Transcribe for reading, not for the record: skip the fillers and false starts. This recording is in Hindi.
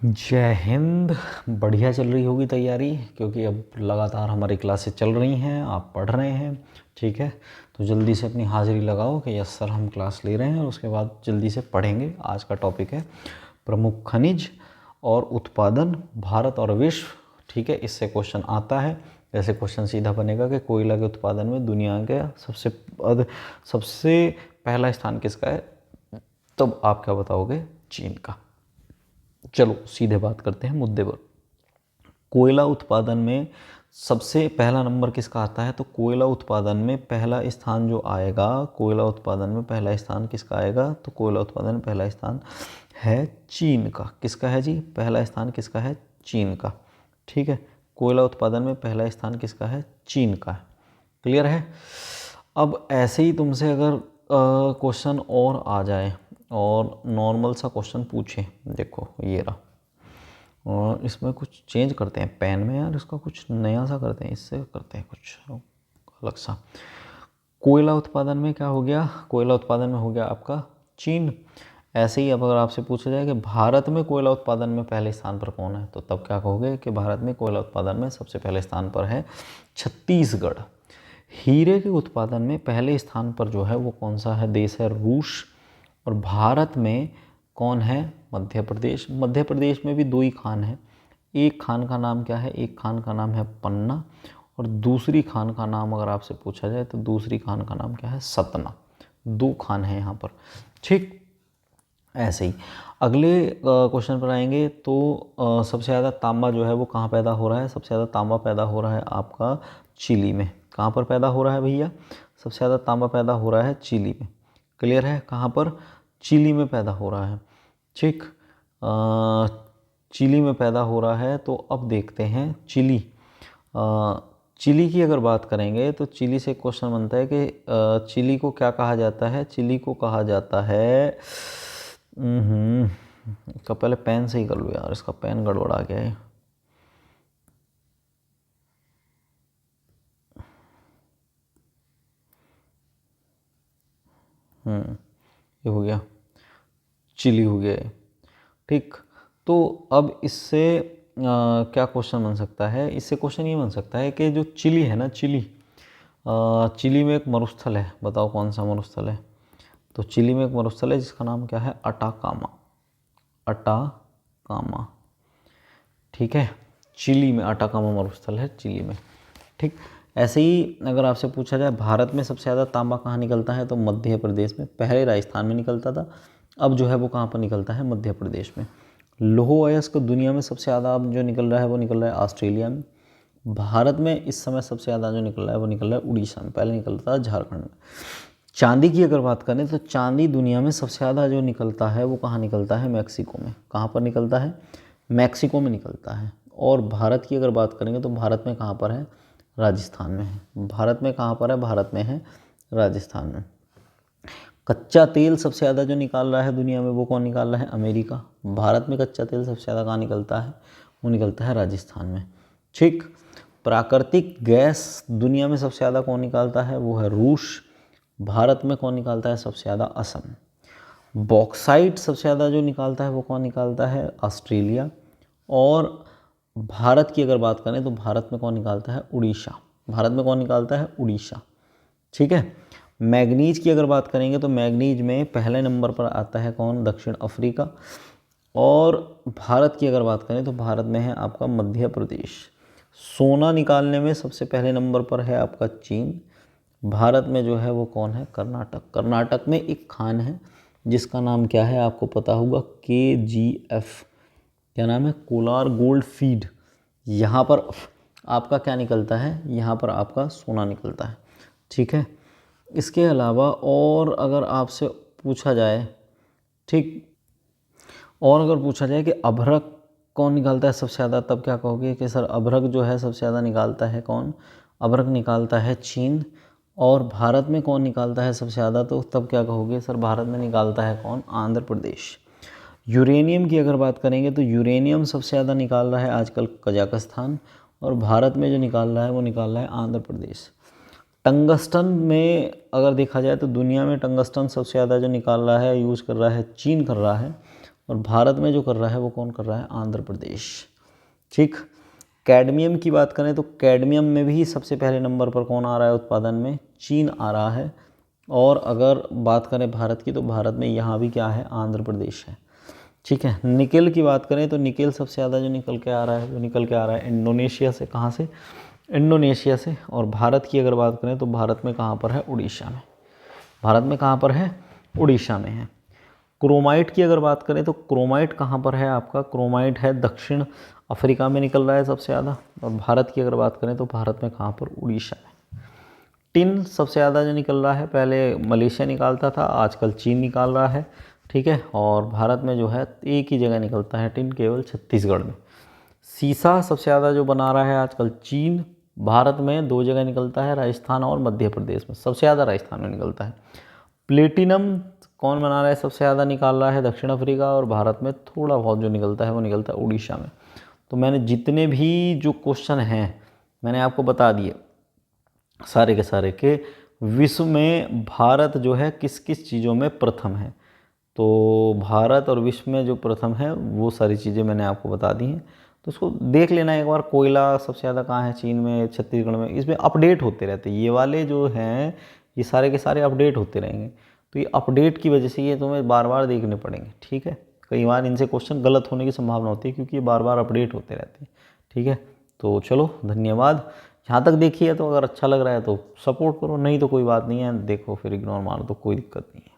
जय हिंद। बढ़िया चल रही होगी तैयारी, क्योंकि अब लगातार हमारी क्लासेस चल रही हैं, आप पढ़ रहे हैं। ठीक है, तो जल्दी से अपनी हाज़िरी लगाओ कि यस सर हम क्लास ले रहे हैं, और उसके बाद जल्दी से पढ़ेंगे। आज का टॉपिक है प्रमुख खनिज और उत्पादन भारत और विश्व। ठीक है, इससे क्वेश्चन आता है। जैसे क्वेश्चन सीधा बनेगा कि कोयला के उत्पादन में दुनिया का सबसे पहला स्थान किसका है, तब आप क्या बताओगे? चीन का। चलो सीधे बात करते हैं मुद्दे पर। कोयला उत्पादन में सबसे पहला नंबर किसका आता है? तो कोयला उत्पादन में पहला स्थान जो आएगा, कोयला उत्पादन में पहला स्थान किसका आएगा? तो कोयला उत्पादन में पहला स्थान है चीन का। किसका है जी? पहला स्थान किसका है? चीन का। ठीक है, कोयला उत्पादन में पहला स्थान किसका है? चीन का है। क्लियर है? अब ऐसे ही तुमसे अगर क्वेश्चन और आ जाए और नॉर्मल सा क्वेश्चन पूछे, देखो ये रहा, और इसमें कुछ चेंज करते हैं पेन में यार, इसका कुछ नया सा करते हैं, इससे करते हैं कुछ अलग सा। कोयला उत्पादन में क्या हो गया? कोयला उत्पादन में हो गया आपका चीन। ऐसे ही अब अगर आपसे पूछा जाए कि भारत में कोयला उत्पादन में पहले स्थान पर कौन है, तो तब क्या कहोगे कि भारत में कोयला उत्पादन में सबसे पहले स्थान पर है छत्तीसगढ़। हीरे के उत्पादन में पहले स्थान पर जो है वो कौन सा है देश है? रूस। और भारत में कौन है? मध्य प्रदेश। मध्य प्रदेश में भी दो ही खान है। एक खान का नाम क्या है? एक खान का नाम है पन्ना, और दूसरी खान का नाम अगर आपसे पूछा जाए तो दूसरी खान का नाम क्या है? सतना। दो खान है यहाँ पर। ठीक, ऐसे ही अगले क्वेश्चन पर आएंगे तो सबसे ज़्यादा तांबा जो है वो कहाँ पैदा हो रहा है? सबसे ज़्यादा तांबा पैदा हो रहा है आपका चिली में। कहाँ पर पैदा हो रहा है भैया? सबसे ज़्यादा तांबा पैदा हो रहा है चिली में। क्लियर है? कहाँ पर? चिली में पैदा हो रहा है। ठीक, चिली में पैदा हो रहा है। तो अब देखते हैं चिली। चिली की अगर बात करेंगे तो चिली से क्वेश्चन बनता है कि चिली को क्या कहा जाता है? चिली को कहा जाता है इसका पहले पेन से ही कर लो यार, इसका पेन गड़बड़ा गया है। ये हो गया, चिली हो गया है। ठीक, तो अब इससे क्या क्वेश्चन बन सकता है? इससे क्वेश्चन ये बन सकता है कि जो चिली है ना, चिली चिली में एक मरुस्थल है। बताओ कौन सा मरुस्थल है? तो चिली में एक मरुस्थल है जिसका नाम क्या है? अटाकामा। अटाकामा। ठीक है, चिली में अटाकामा मरुस्थल है चिली में। ठीक, ऐसे ही अगर आपसे पूछा जाए भारत में सबसे ज़्यादा तांबा कहाँ निकलता है, तो मध्य प्रदेश में। पहले राजस्थान में निकलता था, अब जो है वो कहाँ पर निकलता है? मध्य प्रदेश में। लौह अयस्क दुनिया में सबसे ज़्यादा अब जो निकल रहा है वो निकल रहा है ऑस्ट्रेलिया में। भारत में इस समय सबसे ज़्यादा जो निकल रहा है वो निकल रहा है उड़ीसा में। पहले निकलता था झारखंड में। चांदी की अगर बात करें तो चांदी दुनिया में सबसे ज़्यादा जो निकलता है वो कहाँ निकलता है? मैक्सिको में। कहाँ पर निकलता है? मैक्सिको में निकलता है। और भारत की अगर बात करेंगे तो भारत में कहाँ पर है? राजस्थान में है। भारत में कहाँ पर है? भारत में है राजस्थान में। कच्चा तेल सबसे ज़्यादा जो निकाल रहा है दुनिया में वो कौन निकाल रहा है? अमेरिका। भारत में कच्चा तेल सबसे ज़्यादा कहाँ निकलता है? वो निकलता है राजस्थान में। ठीक, प्राकृतिक गैस दुनिया में सबसे ज़्यादा कौन निकालता है? वो है रूस। भारत में कौन निकालता है? सबसे ज़्यादा असम। बॉक्साइट सबसे ज़्यादा जो निकालता है वो कौन निकालता है? ऑस्ट्रेलिया। और भारत की अगर बात करें तो भारत में कौन निकालता है? उड़ीसा। भारत में कौन निकालता है? उड़ीसा। ठीक है, मैग्नीज की अगर बात करेंगे तो मैग्नीज में पहले नंबर पर आता है कौन? दक्षिण अफ्रीका। और भारत की अगर बात करें तो भारत में है आपका मध्य प्रदेश। सोना निकालने में सबसे पहले नंबर पर है आपका चीन। भारत में जो है वो कौन है? कर्नाटक। कर्नाटक में एक खान है जिसका नाम क्या है? आपको पता होगा, KGF। क्या नाम है? Kolar gold field. यहाँ पर आपका क्या निकलता है? यहाँ पर आपका सोना निकलता है। ठीक है, इसके अलावा और अगर आपसे पूछा जाए, ठीक, और अगर पूछा जाए कि अभ्रक कौन निकालता है सबसे ज़्यादा, तब क्या कहोगे कि सर अभ्रक जो है सबसे ज़्यादा निकालता है कौन? अभ्रक निकालता है चीन। और भारत में कौन निकालता है सबसे ज़्यादा, तो तब क्या कहोगे सर भारत में निकालता है कौन? आंध्र प्रदेश। यूरेनियम की अगर बात करेंगे तो यूरेनियम सबसे ज़्यादा निकाल रहा है आजकल कजाकिस्तान। और भारत में जो निकाल रहा है वो निकाल रहा है आंध्र प्रदेश। टंगस्टन में अगर देखा जाए तो दुनिया में टंगस्टन सबसे ज़्यादा जो निकाल रहा है, यूज़ कर रहा है, चीन कर रहा है। और भारत में जो कर रहा है वो कौन कर रहा है, आंध्र प्रदेश। ठीक। कैडमियम की बात करें तो कैडमियम में भी सबसे पहले नंबर पर कौन आ रहा है उत्पादन में, चीन आ रहा है। और अगर बात करें भारत की तो भारत में यहाँ भी क्या है, आंध्र प्रदेश है। ठीक है। निकेल की बात करें तो निकेल सबसे ज़्यादा जो निकल के आ रहा है, वो निकल के आ रहा है इंडोनेशिया से। कहाँ से, इंडोनेशिया से। और भारत की अगर बात करें तो भारत में कहाँ पर है, उड़ीसा में। भारत में कहाँ पर है, उड़ीसा में है। क्रोमाइट की अगर बात करें तो क्रोमाइट कहाँ पर है आपका, क्रोमाइट है दक्षिण अफ्रीका में निकल रहा है सबसे ज़्यादा। और भारत की अगर बात करें तो भारत में कहाँ पर, उड़ीसा में। टिन सबसे ज़्यादा जो निकल रहा है, पहले मलेशिया निकालता था, आजकल चीन निकाल रहा है। ठीक है। और भारत में जो है एक ही जगह निकलता है टिन, केवल छत्तीसगढ़ में। सीसा सबसे ज़्यादा जो बना रहा है आजकल चीन, भारत में 2 जगह निकलता है, राजस्थान और मध्य प्रदेश में। सबसे ज़्यादा राजस्थान में निकलता है। प्लेटिनम कौन बना रहा है, सबसे ज़्यादा निकाल रहा है दक्षिण अफ्रीका। और भारत में थोड़ा बहुत जो निकलता है वो निकलता है उड़ीसा में। तो मैंने जितने भी जो क्वेश्चन हैं मैंने आपको बता दिए सारे के सारे, के विश्व में भारत जो है किस किस चीज़ों में प्रथम है। तो भारत और विश्व में जो प्रथम है वो सारी चीज़ें मैंने आपको बता दी हैं। तो उसको देख लेना एक बार। कोयला सबसे ज़्यादा कहाँ है, चीन में, छत्तीसगढ़ में। इसमें अपडेट होते रहते हैं ये वाले जो हैं, ये सारे के सारे अपडेट होते रहेंगे। तो ये अपडेट की वजह से ये तुम्हें बार बार देखने पड़ेंगे। ठीक है। कई बार इनसे क्वेश्चन गलत होने की संभावना होती है क्योंकि ये बार बार अपडेट होते रहते हैं। ठीक है। तो चलो, धन्यवाद। यहाँ तक देखिए तो अगर अच्छा लग रहा है तो सपोर्ट करो, नहीं तो कोई बात नहीं है, देखो फिर इग्नोर मारो तो कोई दिक्कत नहीं है।